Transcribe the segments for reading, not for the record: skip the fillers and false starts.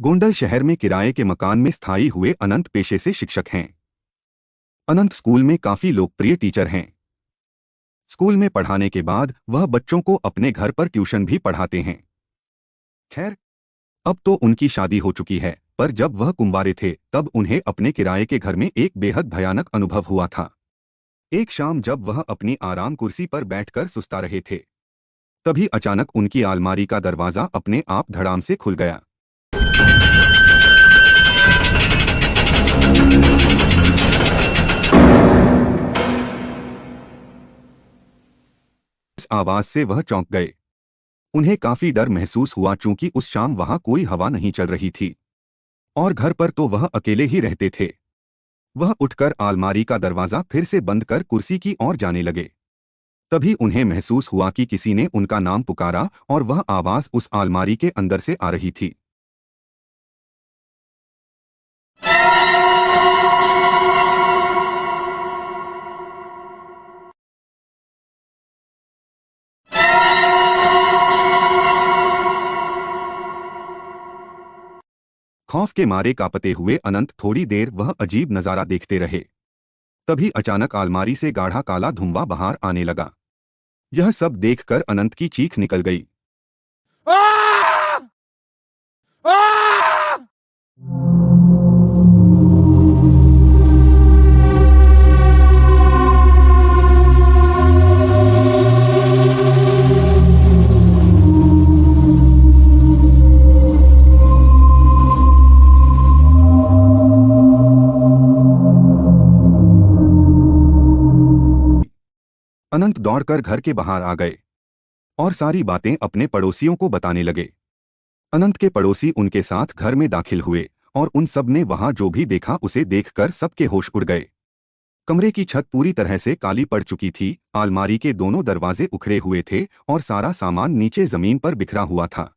गोंडल शहर में किराए के मकान में स्थायी हुए अनंत पेशे से शिक्षक हैं। अनंत स्कूल में काफी लोकप्रिय टीचर हैं। स्कूल में पढ़ाने के बाद वह बच्चों को अपने घर पर ट्यूशन भी पढ़ाते हैं। खैर, अब तो उनकी शादी हो चुकी है, पर जब वह कुंवारे थे तब उन्हें अपने किराए के घर में एक बेहद भयानक अनुभव हुआ था। एक शाम जब वह अपनी आराम कुर्सी पर बैठकर सुस्ता रहे थे, तभी अचानक उनकी अलमारी का दरवाजा अपने आप धड़ाम से खुल गया। इस आवाज से वह चौंक गए। उन्हें काफी डर महसूस हुआ चूंकि उस शाम वहां कोई हवा नहीं चल रही थी और घर पर तो वह अकेले ही रहते थे। वह उठकर अलमारी का दरवाजा फिर से बंद कर कुर्सी की ओर जाने लगे। तभी उन्हें महसूस हुआ कि किसी ने उनका नाम पुकारा और वह आवाज उस अलमारी के अंदर से आ रही थी। खौफ के मारे कांपते हुए अनंत थोड़ी देर वह अजीब नजारा देखते रहे। तभी अचानक अलमारी से गाढ़ा काला धुआं बाहर आने लगा। यह सब देखकर अनंत की चीख निकल गई। अनंत दौड़कर घर के बाहर आ गए और सारी बातें अपने पड़ोसियों को बताने लगे। अनंत के पड़ोसी उनके साथ घर में दाखिल हुए और उन सब ने वहां जो भी देखा उसे देखकर सबके होश उड़ गए। कमरे की छत पूरी तरह से काली पड़ चुकी थी, अलमारी के दोनों दरवाजे उखड़े हुए थे और सारा सामान नीचे जमीन पर बिखरा हुआ था।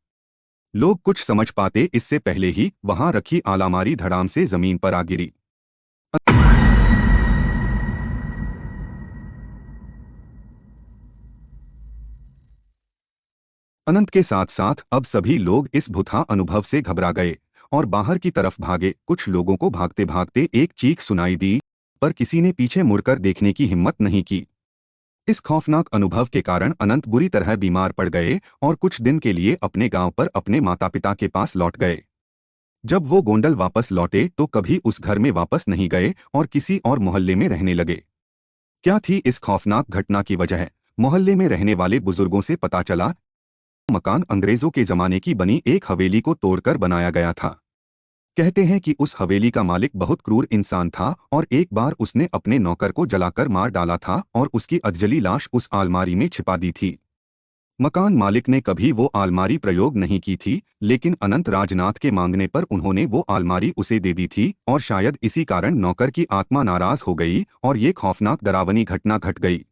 लोग कुछ समझ पाते इससे पहले ही वहां रखी अलमारी धड़ाम से जमीन पर आ गिरी। अनंत के साथ साथ अब सभी लोग इस भुता अनुभव से घबरा गए और बाहर की तरफ भागे। कुछ लोगों को भागते भागते एक चीख सुनाई दी, पर किसी ने पीछे मुड़कर देखने की हिम्मत नहीं की। इस खौफनाक अनुभव के कारण अनंत बुरी तरह बीमार पड़ गए और कुछ दिन के लिए अपने गांव पर अपने माता पिता के पास लौट गए। जब वो गोंडल वापस लौटे तो कभी उस घर में वापस नहीं गए और किसी और मोहल्ले में रहने लगे। क्या थी इस खौफनाक घटना की वजह? मोहल्ले में रहने वाले बुजुर्गों से पता चला मकान अंग्रेजों के जमाने की बनी एक हवेली को तोड़कर बनाया गया था। कहते हैं कि उस हवेली का मालिक बहुत क्रूर इंसान था और एक बार उसने अपने नौकर को जलाकर मार डाला था और उसकी अधजली लाश उस अलमारी में छिपा दी थी। मकान मालिक ने कभी वो अलमारी प्रयोग नहीं की थी, लेकिन अनंत राजनाथ के मांगने पर उन्होंने वो अलमारी उसे दे दी थी और शायद इसी कारण नौकर की आत्मा नाराज हो गई और ये खौफनाक डरावनी घटना घट गई।